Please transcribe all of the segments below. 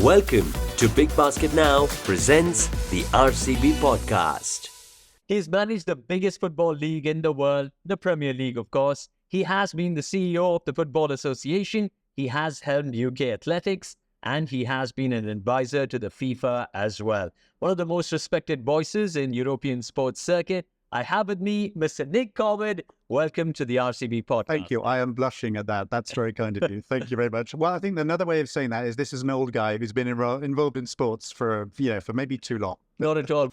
Welcome to Big Basket Now presents the RCB podcast. He's managed the biggest football league in the world, the Premier League, of course. He has been the CEO of the Football Association. He has helmed UK athletics, and he has been an advisor to the FIFA as well. One of the most respected voices in European sports circuit. I have with me Mr. Nic Coward. Welcome to the RCB podcast. Thank you. I am blushing at that. That's very kind of you. Thank you very much. Well, I think another way of saying that is this is an old guy who's been involved in sports for maybe too long. Not at all.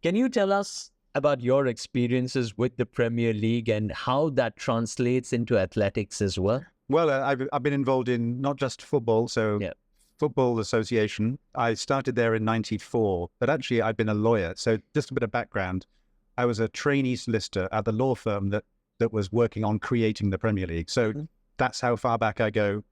Can you tell us about your experiences with the Premier League and how that translates into athletics as well? Well, I've been involved in not just football, Football Association. I started there in '94, but actually I've been a lawyer. So just a bit of background. I was a trainee solicitor at the law firm that was working on creating the Premier League. So that's how far back I go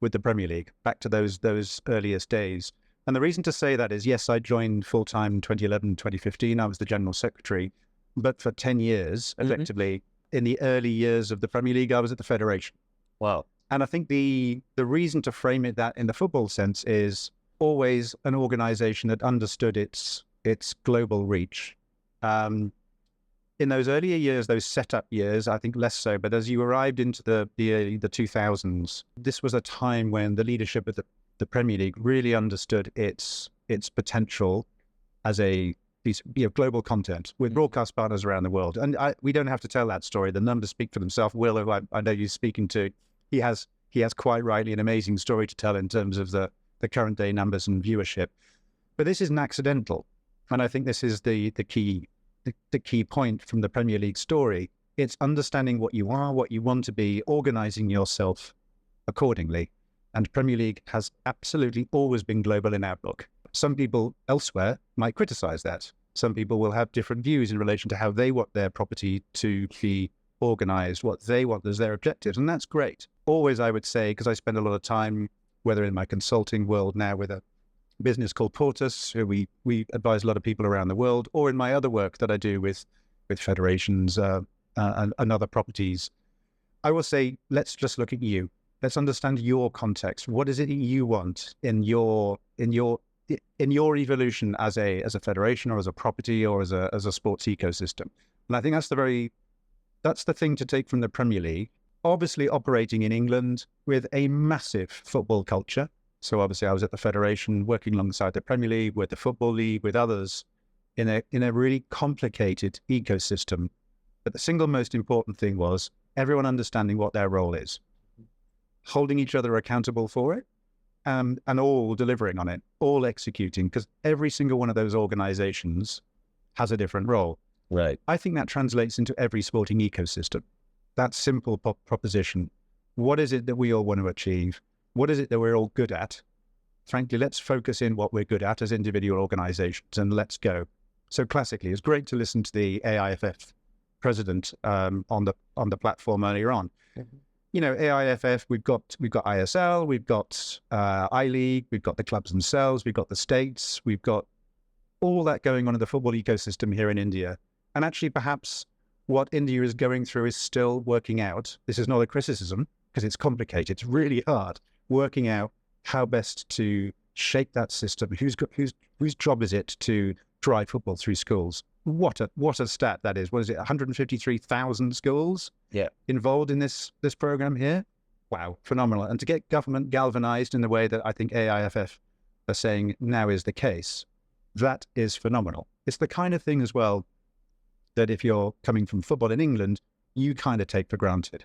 with the Premier League, back to those earliest days. And the reason to say that is, yes, I joined full-time in 2011, 2015. I was the general secretary. But for 10 years, effectively, in the early years of the Premier League, I was at the Federation. Wow. And I think the reason to frame it that in the football sense is always an organization that understood its global reach. In those earlier years, those setup years, I think less so. But as you arrived into the 2000s, this was a time when the leadership of the Premier League really understood its potential as a piece of global content with broadcast partners around the world. And we don't have to tell that story. The numbers speak for themselves. Will, who I know you're speaking to, he has quite rightly an amazing story to tell in terms of the current day numbers and viewership. But this isn't accidental. And I think this is the key point from the Premier League story. It's understanding what you are, what you want to be, organizing yourself accordingly. And Premier League has absolutely always been global in outlook. Some people elsewhere might criticize that. Some people will have different views in relation to how they want their property to be organized, what they want as their objectives. And that's great. Always, I would say, because I spend a lot of time, whether in my consulting world now with a business called Portus, who we advise a lot of people around the world, or in my other work that I do with federations and other properties, I will say, let's just look at you. Let's understand your context. What is it that you want in your evolution as a federation or as a property or as a sports ecosystem? And I think that's the thing to take from the Premier League. Obviously operating in England with a massive football culture. So obviously I was at the Federation working alongside the Premier League, with the Football League, with others in a really complicated ecosystem. But the single most important thing was everyone understanding what their role is, holding each other accountable for it, and all delivering on it, all executing, because every single one of those organizations has a different role. Right. I think that translates into every sporting ecosystem. That simple proposition. What is it that we all want to achieve? What is it that we're all good at? Frankly, let's focus in what we're good at as individual organizations and let's go. So classically, it's great to listen to the AIFF president on the platform earlier on. You know, AIFF, we've got ISL, we've got I-League, we've got the clubs themselves, we've got the states, we've got all that going on in the football ecosystem here in India. And actually, perhaps what India is going through is still working out. This is not a criticism, because it's complicated. It's really hard working out how best to shape that system. Whose job is it to drive football through schools? What a stat that is. What is it? 153,000 schools involved in this program here. Wow, phenomenal. And to get government galvanized in the way that I think AIFF are saying now is the case, that is phenomenal. It's the kind of thing as well that if you're coming from football in England, you kind of take for granted,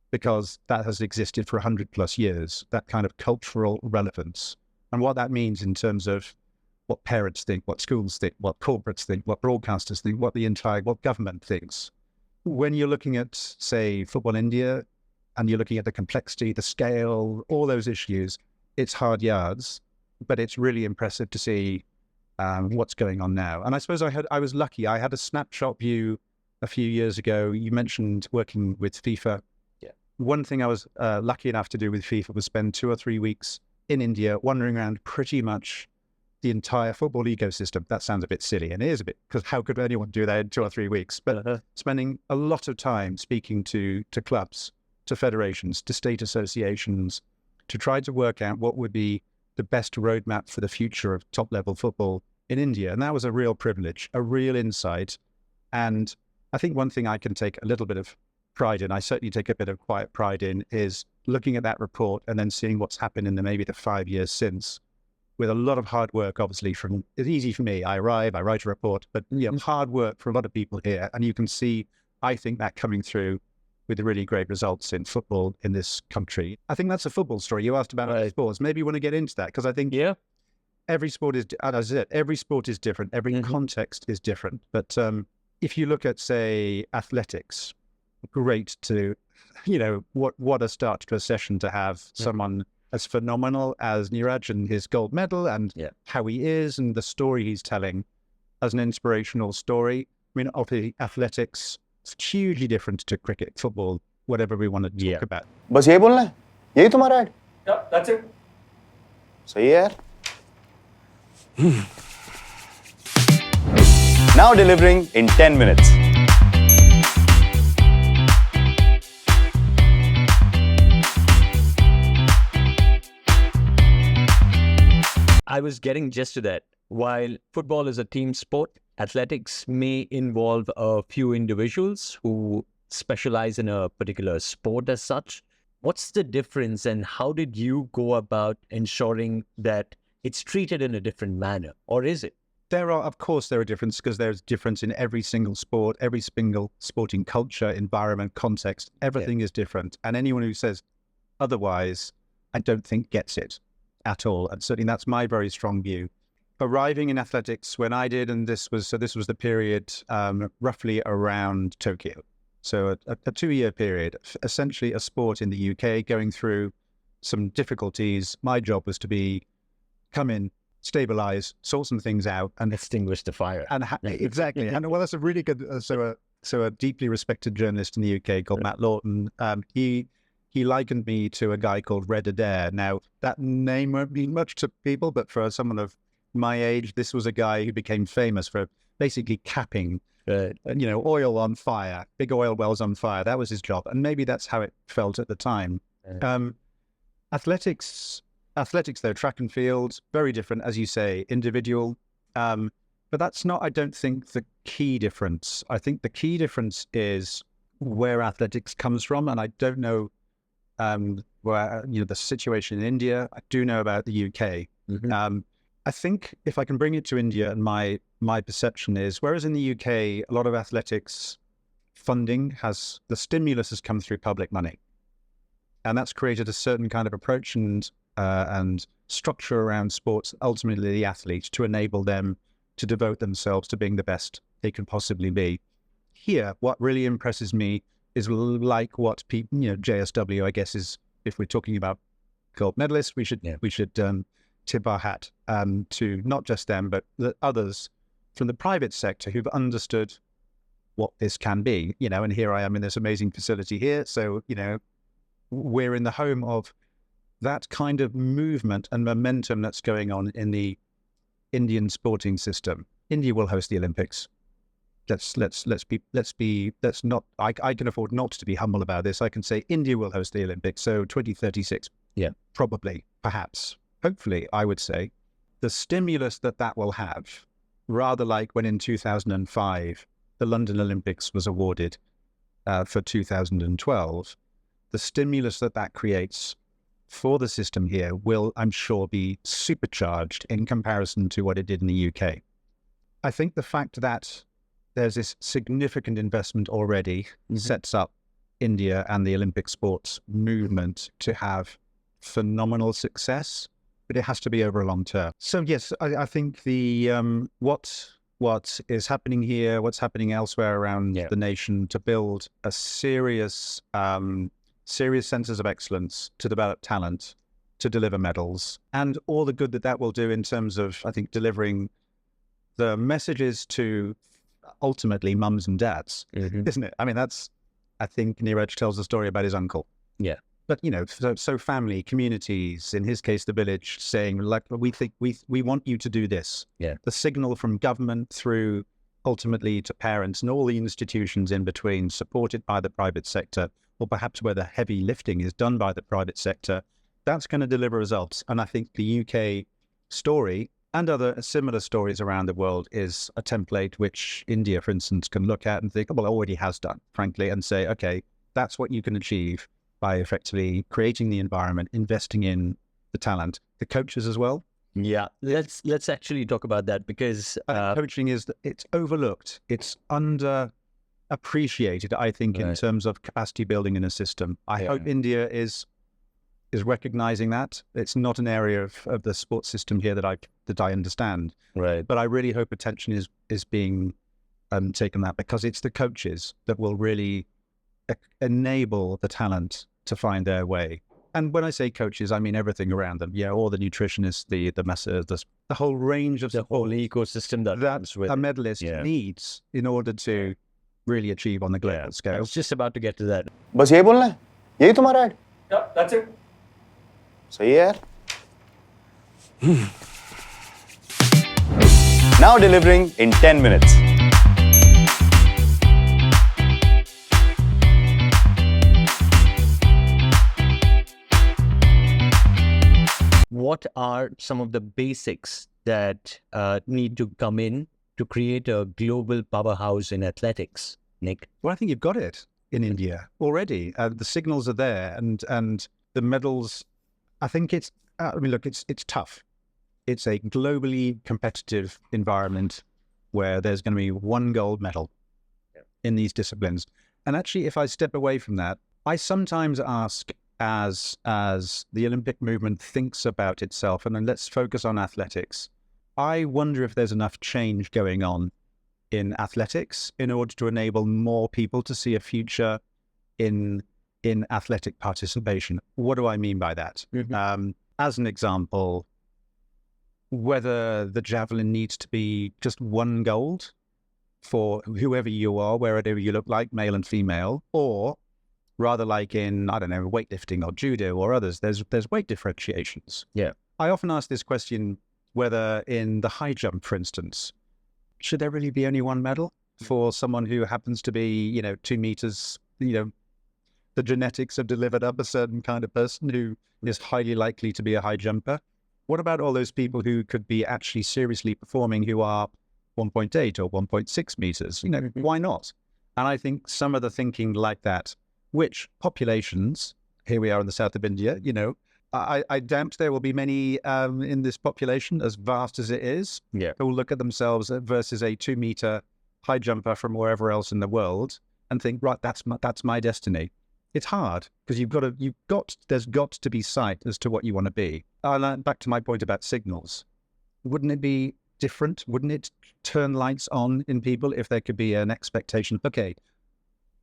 because that has existed for 100+ years, that kind of cultural relevance. And what that means in terms of what parents think, what schools think, what corporates think, what broadcasters think, what government thinks. When you're looking at, say, Football India, and you're looking at the complexity, the scale, all those issues, it's hard yards, but it's really impressive to see what's going on now. And I suppose I was lucky. I had a snapshot view a few years ago. You mentioned working with FIFA. Yeah. one thing I was lucky enough to do with FIFA was spend 2 or 3 weeks in India, wandering around pretty much the entire football ecosystem. That sounds a bit silly, and it is a bit, because how could anyone do that in 2 or 3 weeks? But spending a lot of time speaking to clubs, to federations, to state associations, to try to work out what would be the best roadmap for the future of top-level football in India. And that was a real privilege, a real insight. And I think one thing I can take a little bit of pride in, I certainly take a bit of quiet pride in, is looking at that report and then seeing what's happened in maybe the 5 years since, with a lot of hard work, obviously. It's easy for me. I arrive, I write a report, but hard work for a lot of people here. And you can see, I think, that coming through with the really great results in football in this country. I think that's a football story. You asked about sports. Maybe you want to get into that, because I think every sport is, as I said, every sport is different. Every context is different. But if you look at, say, athletics, great to, what a start to a session to have someone as phenomenal as Niraj and his gold medal, and how he is, and the story he's telling as an inspirational story. I mean, obviously, athletics, it's hugely different to cricket, football, whatever we want to talk about. बस यही बोलना है, यही तुम्हारा add? Yeah, that's it. सही है यार. Now delivering in 10 minutes. I was getting just to that. While football is a team sport, athletics may involve a few individuals who specialize in a particular sport as such. What's the difference, and how did you go about ensuring that it's treated in a different manner, or is it? Of course, there are differences, because there's difference in every single sport, every single sporting culture, environment, context. Everything is different. And anyone who says otherwise, I don't think gets it at all. And certainly that's my very strong view. Arriving in athletics when I did, and this was the period roughly around Tokyo. So a 2-year period, essentially a sport in the UK going through some difficulties. My job was to come in, stabilize, sort some things out, and Extinguish the fire. And exactly. And well, that's a really good. So a deeply respected journalist in the UK called Matt Lawton. He likened me to a guy called Red Adair. Now, that name won't mean much to people, but for someone of my age, this was a guy who became famous for basically capping, oil on fire, big oil wells on fire. That was his job. And maybe that's how it felt at the time. Athletics, though, track and field, very different, as you say, individual. But that's not, I don't think, the key difference. I think the key difference is where athletics comes from. And I don't know where, the situation in India. I do know about the UK. I think if I can bring it to India, and my perception is, whereas in the UK, a lot of athletics funding the stimulus has come through public money. And that's created a certain kind of approach and structure around sports, ultimately the athletes, to enable them to devote themselves to being the best they can possibly be. Here, what really impresses me is like what people, JSW, I guess, is, if we're talking about gold medalists, we should tip our hat to not just them, but the others from the private sector who've understood what this can be, and here I am in this amazing facility here. So, we're in the home of that kind of movement and momentum that's going on in the Indian sporting system. India will host the Olympics. I can afford not to be humble about this. I can say India will host the Olympics. So 2036, probably, perhaps, hopefully, I would say. The stimulus that will have, rather like when in 2005, the London Olympics was awarded for 2012, the stimulus that creates for the system here will, I'm sure, be supercharged in comparison to what it did in the UK. I think the fact that there's this significant investment already sets up India and the Olympic sports movement to have phenomenal success, but it has to be over a long term. So yes, I think the what is happening here, what's happening elsewhere around the nation to build a serious centers of excellence, to develop talent, to deliver medals, and all the good that will do in terms of, I think, delivering the messages to ultimately mums and dads, isn't it? I mean, I think Niraj tells a story about his uncle. Yeah. But, so family, communities, in his case, the village, saying, like, we want you to do this. Yeah. The signal from government through ultimately to parents and all the institutions in between, supported by the private sector, or perhaps where the heavy lifting is done by the private sector, that's going to deliver results. And I think the UK story and other similar stories around the world is a template which India, for instance, can look at and think, well, it already has done, frankly, and say, okay, that's what you can achieve by effectively creating the environment, investing in the talent, the coaches as well. Yeah, let's actually talk about that, because coaching it's overlooked, it's underappreciated, I think, in terms of capacity building in a system. I hope India is recognizing that. It's not an area of the sports system here that I understand. Right. But I really hope attention is being taken that, because it's the coaches that will really enable the talent to find their way. And when I say coaches, I mean everything around them. Yeah, all the nutritionists, the masseurs, the whole range of the whole ecosystem that a medalist needs in order to really achieve on the global scale. I was just about to get to that. बस यही बोलना है, यही तुम्हारा add? Yeah, that's it. सही है यार. Now delivering in 10 minutes. What are some of the basics that need to come in to create a global powerhouse in athletics, Nick? Well, I think you've got it in India already. The signals are there, and the medals. I think it's. Look, it's tough. It's a globally competitive environment where there's going to be one gold medal in these disciplines. And actually, if I step away from that, I sometimes ask, as the Olympic movement thinks about itself, and then let's focus on athletics, I wonder if there's enough change going on in athletics in order to enable more people to see a future in athletic participation. What do I mean by that? Mm-hmm. As an example, whether the javelin needs to be just one gold for whoever you are, wherever you look like, male and female, or rather like in, I don't know, weightlifting or judo or others, there's weight differentiations. Yeah. I often ask this question, whether in the high jump, for instance, should there really be only one medal for someone who happens to be, 2 meters, the genetics have delivered up a certain kind of person who is highly likely to be a high jumper? What about all those people who could be actually seriously performing who are 1.8 or 1.6 meters? Why not? And I think some of the thinking like that, which populations, here we are in the south of India, I doubt there will be many in this population, as vast as it is, who will look at themselves versus a 2 meter high jumper from wherever else in the world and think, right, that's my destiny. It's hard because there's got to be sight as to what you want to be. Back to my point about signals. Wouldn't it be different? Wouldn't it turn lights on in people if there could be an expectation? Okay,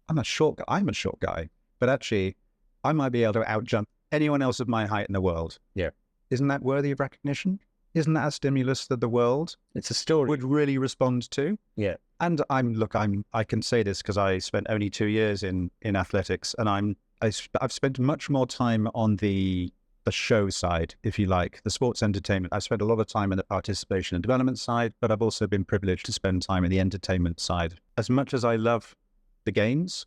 I'm a short guy, but actually I might be able to outjump anyone else of my height in the world. Yeah. Isn't that worthy of recognition? Isn't that a stimulus that the world it's a story would really respond to? Yeah. And I can say this because I spent only 2 years in athletics, and I've spent much more time on the show side, if you like, the sports entertainment. I've spent a lot of time in the participation and development side, but I've also been privileged to spend time in the entertainment side. As much as I love the games,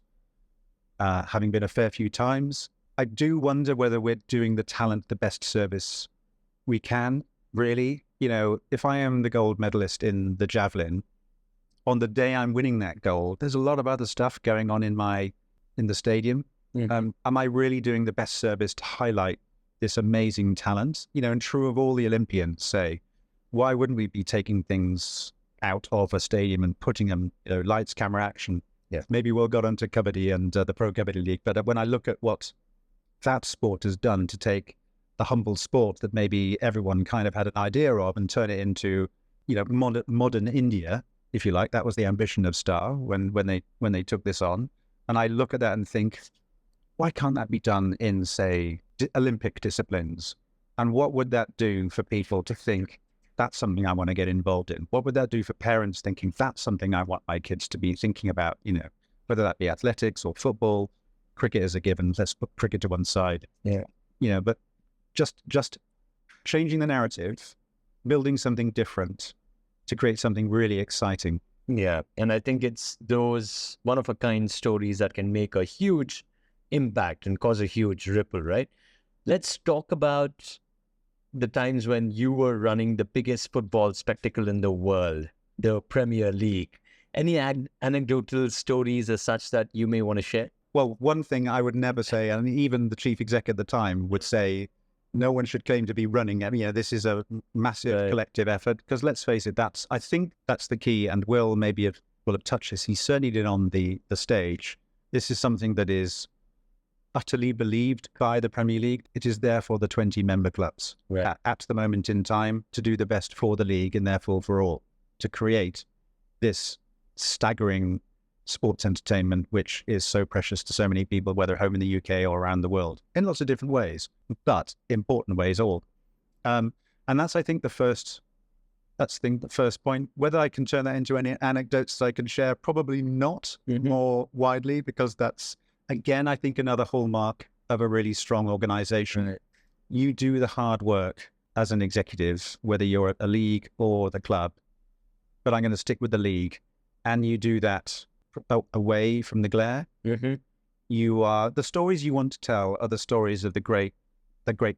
having been a fair few times, I do wonder whether we're doing the talent the best service we can, really. If I am the gold medalist in the javelin, on the day I'm winning that gold, there's a lot of other stuff going on in the stadium. Mm-hmm. Am I really doing the best service to highlight this amazing talent? And true of all the Olympians, say, why wouldn't we be taking things out of a stadium and putting them, lights, camera, action? Yeah. Maybe we'll go on to Kabaddi and the Pro Kabaddi League. But when I look at what that sport has done to take the humble sport that maybe everyone kind of had an idea of and turn it into, modern India, if you like. That was the ambition of Star when they took this on. And I look at that and think, why can't that be done in, say, Olympic disciplines? And what would that do for people to think, that's something I want to get involved in? What would that do for parents thinking, that's something I want my kids to be thinking about, whether that be athletics or football cricket is a given. Let's put cricket to one side. Yeah. But just changing the narrative, building something different to create something really exciting. Yeah. And I think it's those one-of-a-kind stories that can make a huge impact and cause a huge ripple, right? Let's talk about the times when you were running the biggest football spectacle in the world, the Premier League. Any anecdotal stories as such that you may want to share? Well, one thing I would never say, and even the chief exec at the time would say, no one should claim to be running. I mean, this is a massive collective effort, because let's face it, I think that's the key, and Will will have touched this. He certainly did on the stage. This is something that is utterly believed by the Premier League. It is there for the 20 member clubs at the moment in time to do the best for the league and therefore for all, to create this staggering sports entertainment, which is so precious to so many people, whether home in the UK or around the world, in lots of different ways, but important ways all. And that's, I think, the first point. Whether I can turn that into any anecdotes that I can share, probably not more widely, because that's, again, I think another hallmark of a really strong organization. Right. You do the hard work as an executive, whether you're at a league or the club, but I'm going to stick with the league, and you do that away from the glare. You are, the stories you want to tell are the stories of the great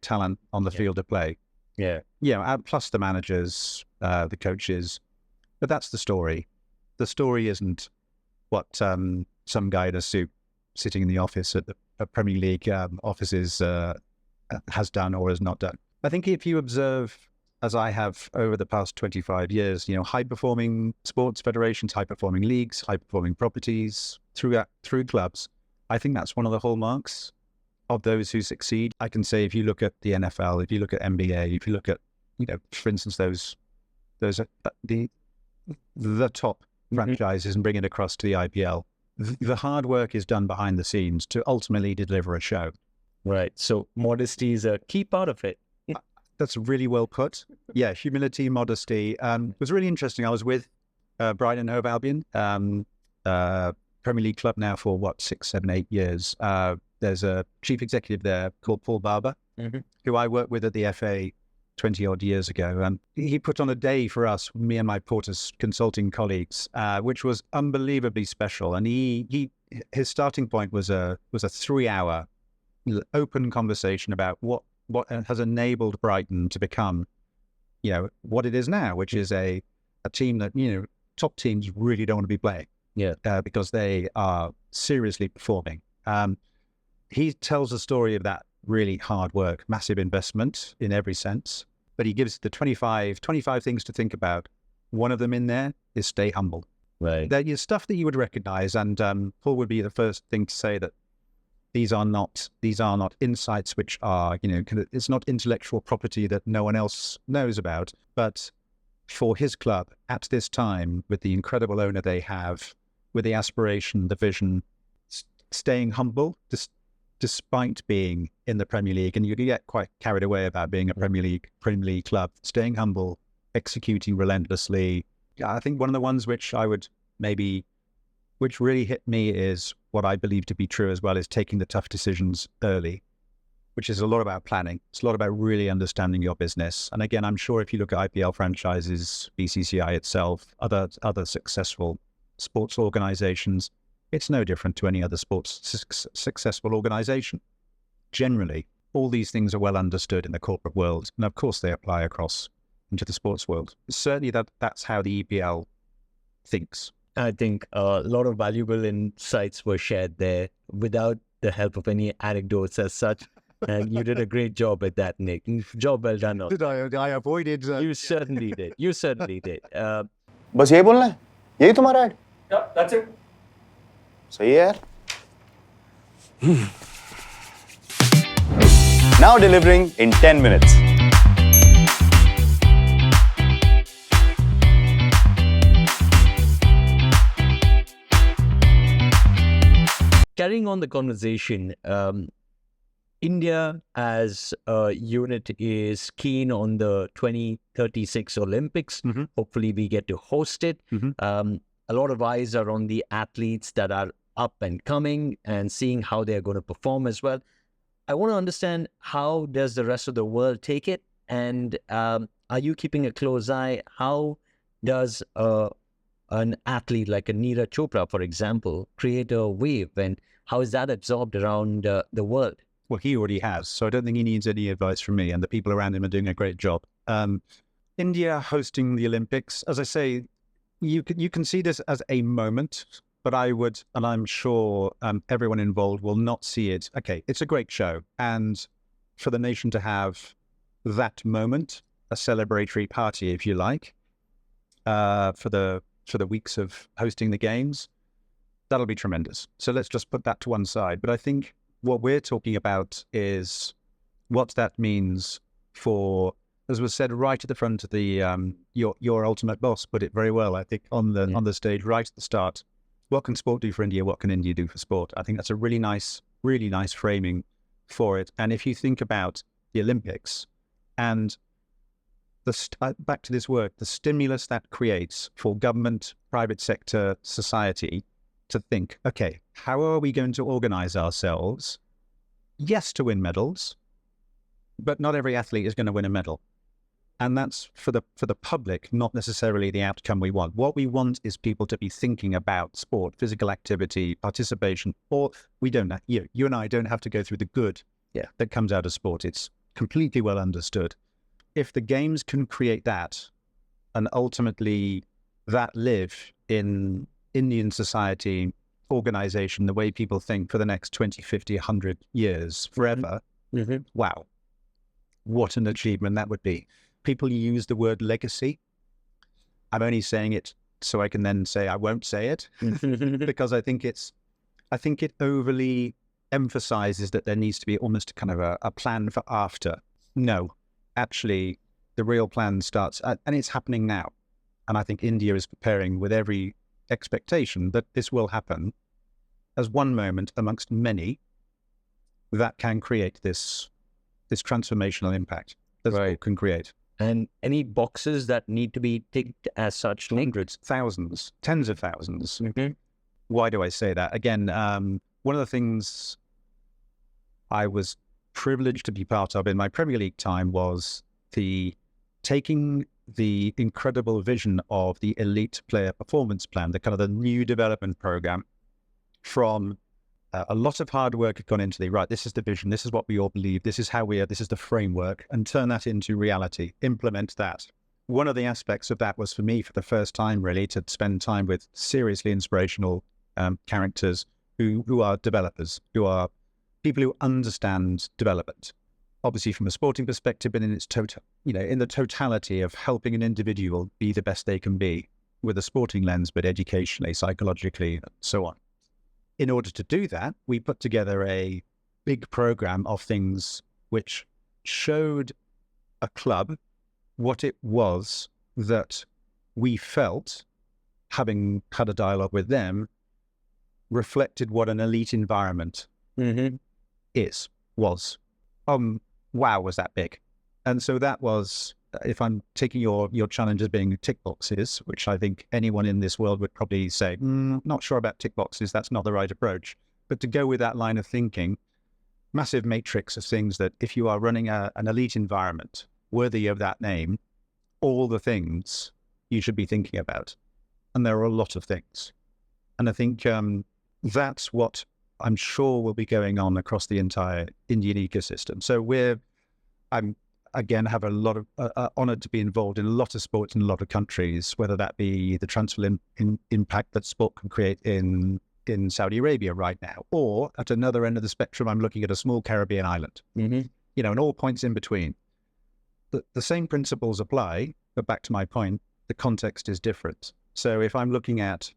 talent on the field of play. Plus the managers, the coaches, but that's the story. The story isn't what some guy in a suit sitting in the office at the Premier League offices has done or has not done. I think if you observe, as I have over the past 25 years, high-performing sports federations, high-performing leagues, high-performing properties through clubs, I think that's one of the hallmarks of those who succeed. I can say, if you look at the NFL, if you look at NBA, if you look at, for instance, those the top franchises and bring it across to the IPL, the hard work is done behind the scenes to ultimately deliver a show. Right. So modesty is a key part of it. That's really well put. Yeah, humility, modesty. It was really interesting. I was with Brighton Hove Albion, Premier League club now for 6, 7, 8 years. There's a chief executive there called Paul Barber, who I worked with at the FA 20 odd years ago. And he put on a day for us, me and my Porter's consulting colleagues, which was unbelievably special. And his starting point was a 3-hour open conversation about what has enabled Brighton to become, what it is now, which is a team that, top teams really don't want to be playing. Because they are seriously performing. He tells the story of that really hard work, massive investment in every sense, but he gives the 25 things to think about. One of them in there is stay humble. Right. That is stuff that you would recognize, and Paul would be the first thing to say that these are not insights which are, it's not intellectual property that no one else knows about, but for his club at this time, with the incredible owner they have, with the aspiration, the vision, staying humble, despite being in the Premier League, and you can get quite carried away about being a Premier League club, staying humble, executing relentlessly. I think one of the ones which really hit me is what I believe to be true as well, is taking the tough decisions early, which is a lot about planning. It's a lot about really understanding your business. And again, I'm sure if you look at IPL franchises, BCCI itself, other successful sports organizations, it's no different to any other sports successful organization. Generally, all these things are well understood in the corporate world, and of course they apply across into the sports world. Certainly that's how the EPL thinks. I think a lot of valuable insights were shared there without the help of any anecdotes as such. And you did a great job at that, Nick. Job well done. Did I avoided? You certainly did. You certainly did. बस यही बोलना है, यही तुम्हारा add? Yeah, that's it. सही है यार. Now delivering in 10 minutes. Carrying on the conversation, India as a unit is keen on the 2036 Olympics. Hopefully we get to host it. A lot of eyes are on the athletes that are up and coming and seeing how they're going to perform as well. I want to understand, how does the rest of the world take it? And are you keeping a close eye? How does an athlete like a Neeraj Chopra, for example, create a wave? And how is that absorbed around the world? Well, he already has, so I don't think he needs any advice from me, and the people around him are doing a great job. India hosting the Olympics, as I say, you can see this as a moment, but I would, and I'm sure everyone involved will not see it. Okay, it's a great show, and for the nation to have that moment, a celebratory party, if you like, for the weeks of hosting the games, that'll be tremendous. So let's just put that to one side. But I think what we're talking about is what that means for, as was said right at the front of the your ultimate boss put it very well, I think, on the stage right at the start. What can sport do for India? What can India do for sport? I think that's a really nice framing for it. And if you think about the Olympics and back to this work, the stimulus that creates for government, private sector, society to think, okay, how are we going to organize ourselves? Yes, to win medals, but not every athlete is going to win a medal. And that's for the public, not necessarily the outcome we want. What we want is people to be thinking about sport, physical activity, participation, or we don't, you and I don't have to go through the good that comes out of sport. It's completely well understood. If the games can create that, and ultimately that live in Indian society, organization, the way people think for the next 20, 50, 100 years, forever, wow, what an achievement that would be. People use the word legacy. I'm only saying it so I can then say I won't say it, because I think it overly emphasizes that there needs to be almost kind of a plan for after. No, actually, the real plan starts, and it's happening now. And I think India is preparing with every expectation that this will happen as one moment amongst many that can create this transformational impact that sport can create. And any boxes that need to be ticked as such? Hundreds, thousands, tens of thousands. Why do I say that? Again, one of the things I was privileged to be part of in my Premier League time was taking the incredible vision of the elite player performance plan, the kind of the new development program, from a lot of hard work had gone into this is the vision, this is what we all believe, this is how this is the framework, and turn that into reality, implement that. One of the aspects of that was for me, for the first time really, to spend time with seriously inspirational characters who are developers, who are people who understand development, obviously from a sporting perspective, but in its in the totality of helping an individual be the best they can be with a sporting lens, but educationally, psychologically, and so on. In order to do that, we put together a big program of things which showed a club what it was that we felt, having had a dialogue with them, reflected what an elite environment was. Wow, was that big? And so that was, if I'm taking your challenge as being tick boxes, which I think anyone in this world would probably say, not sure about tick boxes, that's not the right approach. But to go with that line of thinking, massive matrix of things that if you are running an elite environment worthy of that name, all the things you should be thinking about. And there are a lot of things. And I think that's what I'm sure will be going on across the entire Indian ecosystem. So I'm again have a lot of honored to be involved in a lot of sports in a lot of countries, whether that be the transfer impact that sport can create in Saudi Arabia right now, or at another end of the spectrum, I'm looking at a small Caribbean island, and all points in between. The same principles apply, but back to my point, the context is different. So if I'm looking at,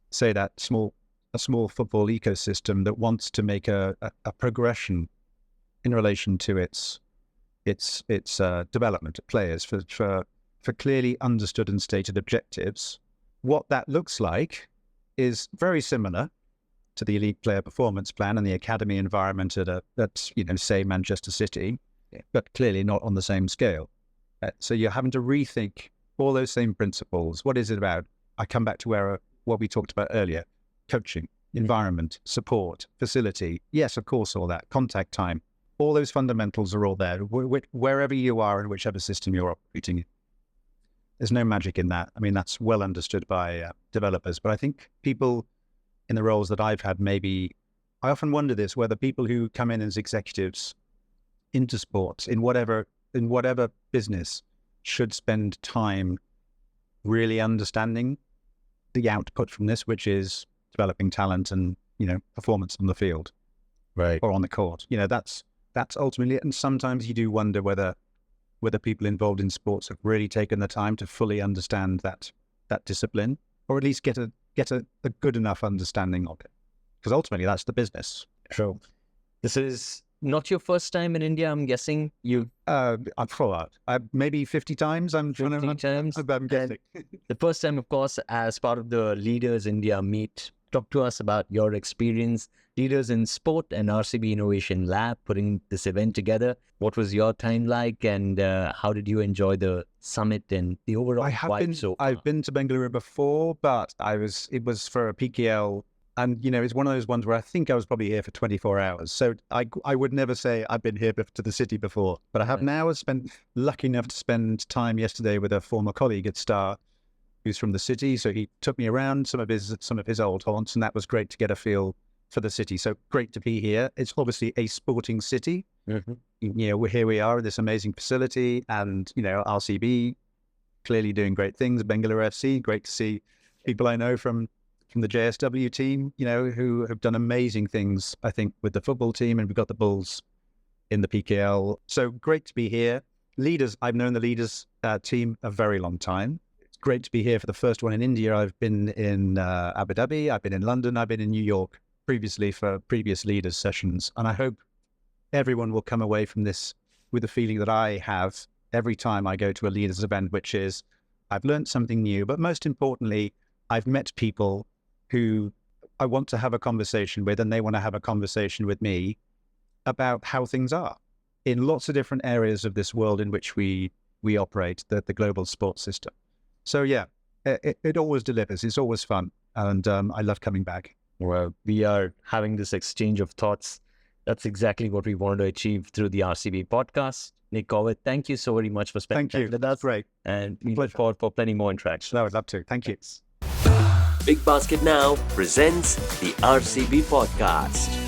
say, a small football ecosystem that wants to make a progression in relation to its development of players for clearly understood and stated objectives, what that looks like is very similar to the elite player performance plan and the academy environment at say Manchester City, but clearly not on the same scale. So you're having to rethink all those same principles. What is it about? I come back to what we talked about earlier, coaching. environment, support, facility. Yes, of course, all that. Contact time. All those fundamentals are all there, wherever you are in whichever system you're operating in. There's no magic in that. I mean, that's well understood by developers. But I think people in the roles that I've had, maybe, I often wonder this, whether people who come in as executives into sports, in whatever business, should spend time really understanding the output from this, which is developing talent and, performance on the field, Right. or on the court. That's ultimately it. And sometimes you do wonder whether people involved in sports have really taken the time to fully understand that discipline, or at least get a good enough understanding of it. Because ultimately that's the business. True. This is not your first time in India, I'm guessing. I'm full out. Maybe 50 times. I'm 50 times. I'm guessing. The first time, of course, as part of the Leaders India Meet. Talk to us about your experience, Leaders in Sport and RCB Innovation Lab, putting this event together. What was your time like, and how did you enjoy the summit and the overall vibe so far? I've been to Bengaluru before, but it was for a PKL, and it's one of those ones where I think I was probably here for 24 hours. So I would never say I've been here to the city before, but I have now lucky enough to spend time yesterday with a former colleague at Star, who's from the city. So he took me around some of his old haunts, and that was great to get a feel for the city. So great to be here. It's obviously a sporting city. Mm-hmm. Here we are in this amazing facility, and RCB clearly doing great things. Bengaluru FC, great to see people I know from the JSW team, who have done amazing things, I think, with the football team, and we've got the Bulls in the PKL. So great to be here. Leaders, I've known the Leaders team a very long time. It's great to be here for the first one in India. I've been in Abu Dhabi, I've been in London, I've been in New York previously for previous Leaders sessions. And I hope everyone will come away from this with the feeling that I have every time I go to a Leaders event, which is I've learned something new, but most importantly, I've met people who I want to have a conversation with, and they want to have a conversation with me about how things are in lots of different areas of this world in which we operate, the global sports system. So yeah, it always delivers. It's always fun. And I love coming back. Well, we are having this exchange of thoughts. That's exactly what we wanted to achieve through the RCB podcast. Nic Coward, thank you so very much for spending time with us. That's great. And we look forward for plenty more interactions. No, I'd love to. Thank you. Big Basket Now presents the RCB podcast.